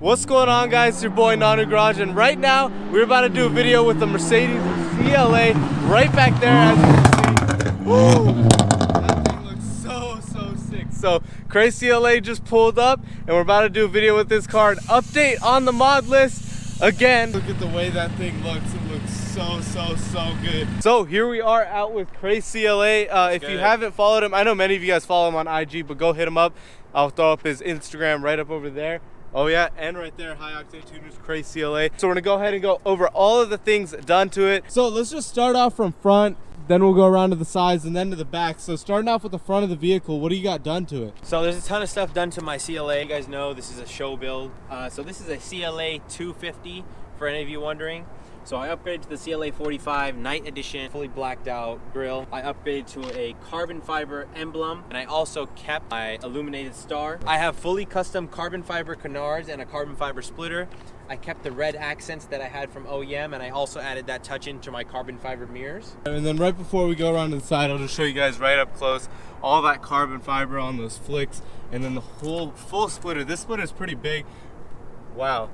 What's going on, guys? It's your boy Nanu Garage, and right now we're about to do a video with the Mercedes CLA right back there, as you can see. Woo! That thing looks so sick. So Crazy CLA just pulled up and we're about to do a video with this car. An update on the mod list again. Look at the way that thing looks. It looks so good. So here we are out with Crazy CLA. If you haven't followed him, I know many of you guys follow him on IG, but go hit him up. I'll throw up his Instagram right up over there. Oh yeah, and right there, High Octane Tuners, Crazy CLA. So we're gonna go ahead and go over all of the things done to it. So let's just start off from front, then we'll go around to the sides and then to the back. So starting off with the front of the vehicle, what do you got done to it? So there's a ton of stuff done to my CLA. You guys know this is a show build. So this is a CLA 250 for any of you wondering. So I upgraded to the CLA 45 Night Edition, fully blacked out grille. I upgraded to a carbon fiber emblem, and I also kept my illuminated star. I have fully custom carbon fiber canards and a carbon fiber splitter. I kept the red accents that I had from OEM, and I also added that touch into my carbon fiber mirrors. And then right before we go around to the side, I'll just show you guys right up close all that carbon fiber on those flicks, and then the whole full splitter. This splitter is pretty big. Wow.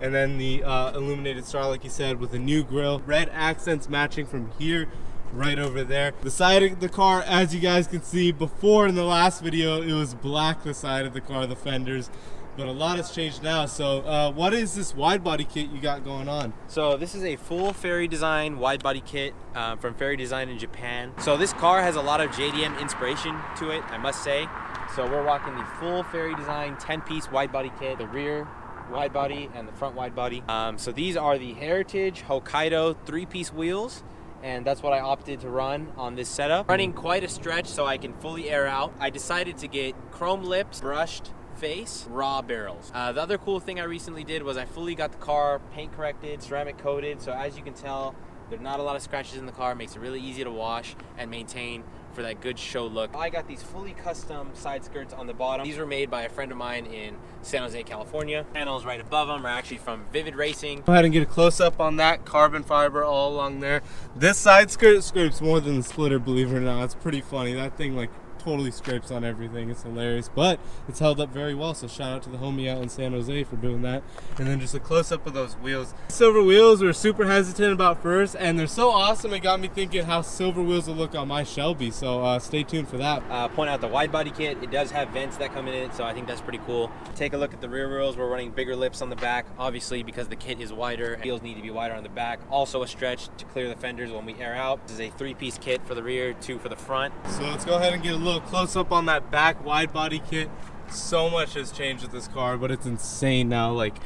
And then the illuminated star, like you said, with a new grille. Red accents matching from here right over there. The side of the car, as you guys can see, before in the last video, it was black, the side of the car, the fenders. But a lot has changed now. So what is this wide body kit you got going on? So this is a full Fairy Design wide body kit from Fairy Design in Japan. So this car has a lot of JDM inspiration to it, I must say. So we're rocking the full Fairy Design 10-piece wide body kit, the rear wide body and the front wide body. So these are the Heritage Hokkaido 3-piece wheels, and that's what I opted to run on this setup. Running quite a stretch so I can fully air out. I decided to get chrome lips, brushed face, raw barrels. The other cool thing I recently did was I fully got the car paint corrected, ceramic coated, so as you can tell, there's not a lot of scratches in the car. It makes it really easy to wash and maintain for that good show look. I got these fully custom side skirts on the bottom. These were made by a friend of mine in San Jose, California. Panels right above them are actually from Vivid Racing. Go ahead and get a close up on that carbon fiber all along there. This side skirt scrapes more than the splitter, believe it or not. It's pretty funny. That thing like totally scrapes on everything. It's hilarious, but it's held up very well, so shout out to the homie out in San Jose for doing that. And then just a close-up of those wheels. Silver wheels we were super hesitant about first, and they're so awesome it got me thinking how silver wheels will look on my Shelby, so stay tuned for that. Point out the wide body kit, it does have vents that come in it, so I think that's pretty cool. Take a look at the rear wheels. We're running bigger lips on the back, obviously because the kit is wider. Wheels need to be wider on the back. Also a stretch to clear the fenders when we air out. This is a 3-piece kit for the rear, 2 for the front. So let's go ahead and get a little close up on that back wide body kit. So much has changed with this car, but it's insane now. Like,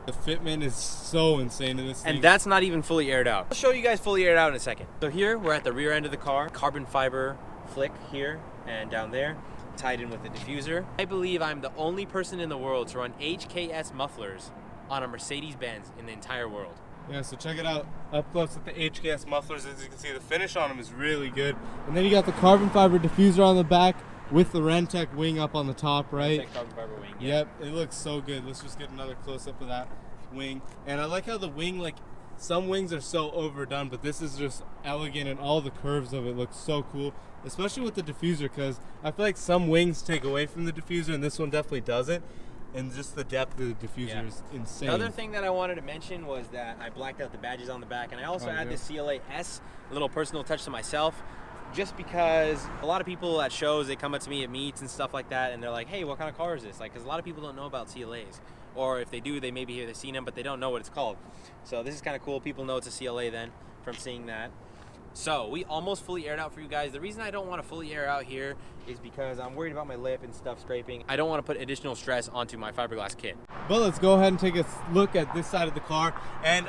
the fitment is so insane in this thing. And that's not even fully aired out. I'll show you guys fully aired out in a second. So here we're at the rear end of the car. Carbon fiber flick here and down there, tied in with the diffuser. I believe I'm the only person in the world to run HKS mufflers on a Mercedes-Benz in the entire world. Yeah, so check it out up close with the HKS mufflers. As you can see, the finish on them is really good. And then you got the carbon fiber diffuser on the back with the Rentec wing up on the top, right? Rentec carbon fiber wing, yeah. Yep, it looks so good. Let's just get another close-up of that wing. And I like how the wing, like, some wings are so overdone, but this is just elegant, and all the curves of it look so cool, especially with the diffuser, because I feel like some wings take away from the diffuser, and this one definitely doesn't. And just the depth of the diffuser is insane. Another thing that I wanted to mention was that I blacked out the badges on the back, and I also added this CLA S, a little personal touch to myself, just because a lot of people at shows, they come up to me at meets and stuff like that, and they're like, hey, what kind of car is this? Like, because a lot of people don't know about CLAs. Or if they do, they maybe have seen them, but they don't know what it's called. So this is kind of cool. People know it's a CLA then from seeing that. So we almost fully aired out for you guys. The reason I don't want to fully air out here is because I'm worried about my lip and stuff scraping. I don't want to put additional stress onto my fiberglass kit. But let's go ahead and take a look at this side of the car. And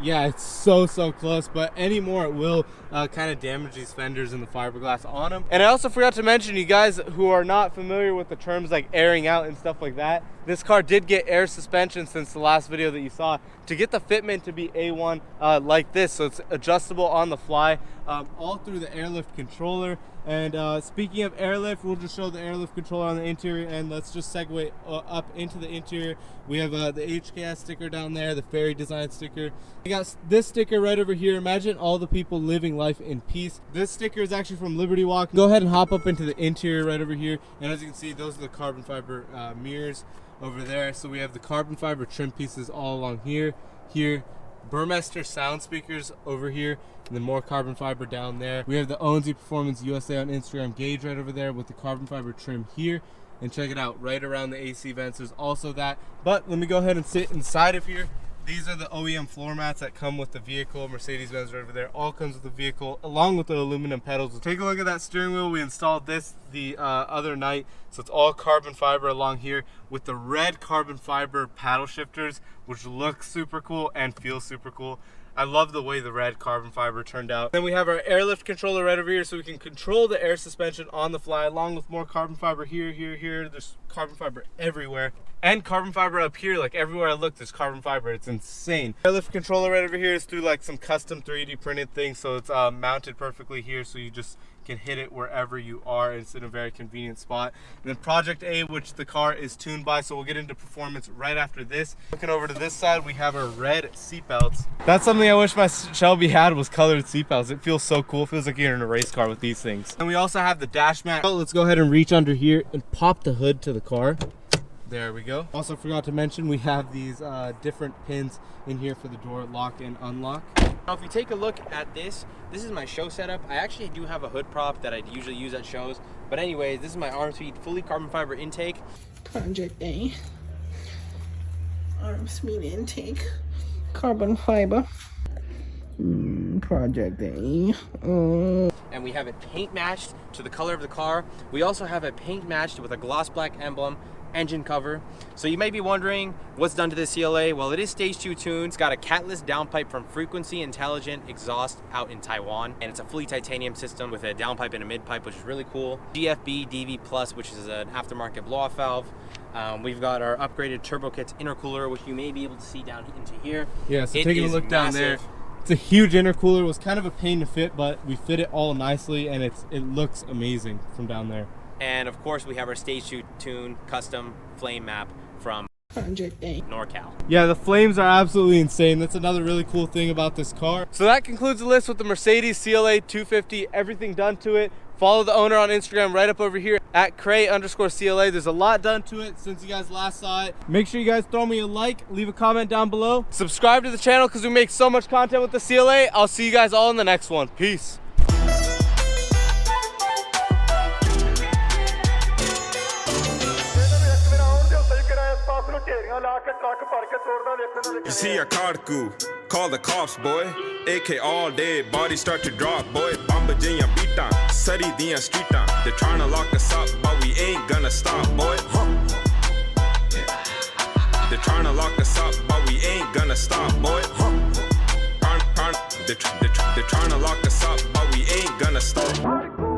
yeah, it's so close, but any more it will kind of damage these fenders and the fiberglass on them. And I also forgot to mention, you guys who are not familiar with the terms like airing out and stuff like that, this car did get air suspension since the last video that you saw to get the fitment to be A1 like this, so it's adjustable on the fly, all through the airlift controller. And speaking of airlift, we'll just show the airlift controller on the interior, and let's just segue up into the interior. We have the HKS sticker down there, the Fairy Design sticker. We got this sticker right over here. Imagine all the people living life in peace. This sticker is actually from Liberty Walk. Go ahead and hop up into the interior right over here, and as you can see, those are the carbon fiber mirrors over there. So we have the carbon fiber trim pieces all along here, Burmester sound speakers over here, and then more carbon fiber down there. We have the ONZ Performance USA on Instagram gauge right over there with the carbon fiber trim here. And check it out, right around the AC vents, there's also that. But let me go ahead and sit inside of here. These are the OEM floor mats that come with the vehicle. Mercedes-Benz right over there, all comes with the vehicle, along with the aluminum pedals. Take a look at that steering wheel. We installed this the other night. So it's all carbon fiber along here with the red carbon fiber paddle shifters, which looks super cool and feels super cool. I love the way the red carbon fiber turned out. Then we have our airlift controller right over here, so we can control the air suspension on the fly, along with more carbon fiber here. There's carbon fiber everywhere. And carbon fiber up here, like everywhere I look, there's carbon fiber. It's insane. Airlift controller right over here is through like some custom 3D printed thing, so it's mounted perfectly here, so you just can hit it wherever you are. It's in a very convenient spot. And then Project A, which the car is tuned by, so we'll get into performance right after this. Looking over to this side, we have our red seat belts. That's something I wish my Shelby had, was colored seat belts. It feels so cool. It feels like you're in a race car with these things. And we also have the dash mat. Let's go ahead and reach under here and pop the hood to the car. There we go. Also forgot to mention, we have these different pins in here for the door lock and unlock. Now if you take a look at this is my show setup. I actually do have a hood prop that I usually use at shows. But anyways, this is my arm speed fully carbon fiber intake. Project A. Arm speed intake. Carbon fiber. Project A. And we have it paint matched to the color of the car. We also have it paint matched with a gloss black emblem engine cover. So you may be wondering what's done to this CLA. Well, it is stage 2 tuned. It's got a catless downpipe from Frequency Intelligent Exhaust out in Taiwan, and it's a fully titanium system with a downpipe and a midpipe, which is really cool. rdbvik Plus, which is an aftermarket blow-off valve. We've got our upgraded turbo kits intercooler, which you may be able to see down into here. Yeah, so taking a look down there, it's a huge intercooler. It was kind of a pain to fit, but we fit it all nicely, and it looks amazing from down there. And of course, we have our stage 2 tune custom flame map from Project A. NorCal. Yeah, the flames are absolutely insane. That's another really cool thing about this car. So that concludes the list with the Mercedes CLA 250, everything done to it. Follow the owner on Instagram right up over here at @cray_CLA. There's a lot done to it since you guys last saw it. Make sure you guys throw me a like, leave a comment down below. Subscribe to the channel because we make so much content with the CLA. I'll see you guys all in the next one. Peace. You see a carku, call the cops, boy. AK all day, body start to drop, boy. Bamba jinya beat down, sari diyan street down. They're trying to lock us up, but we ain't gonna stop, boy. They're trying to lock us up, but we ain't gonna stop, boy. They're trying to lock us up, but we ain't gonna stop.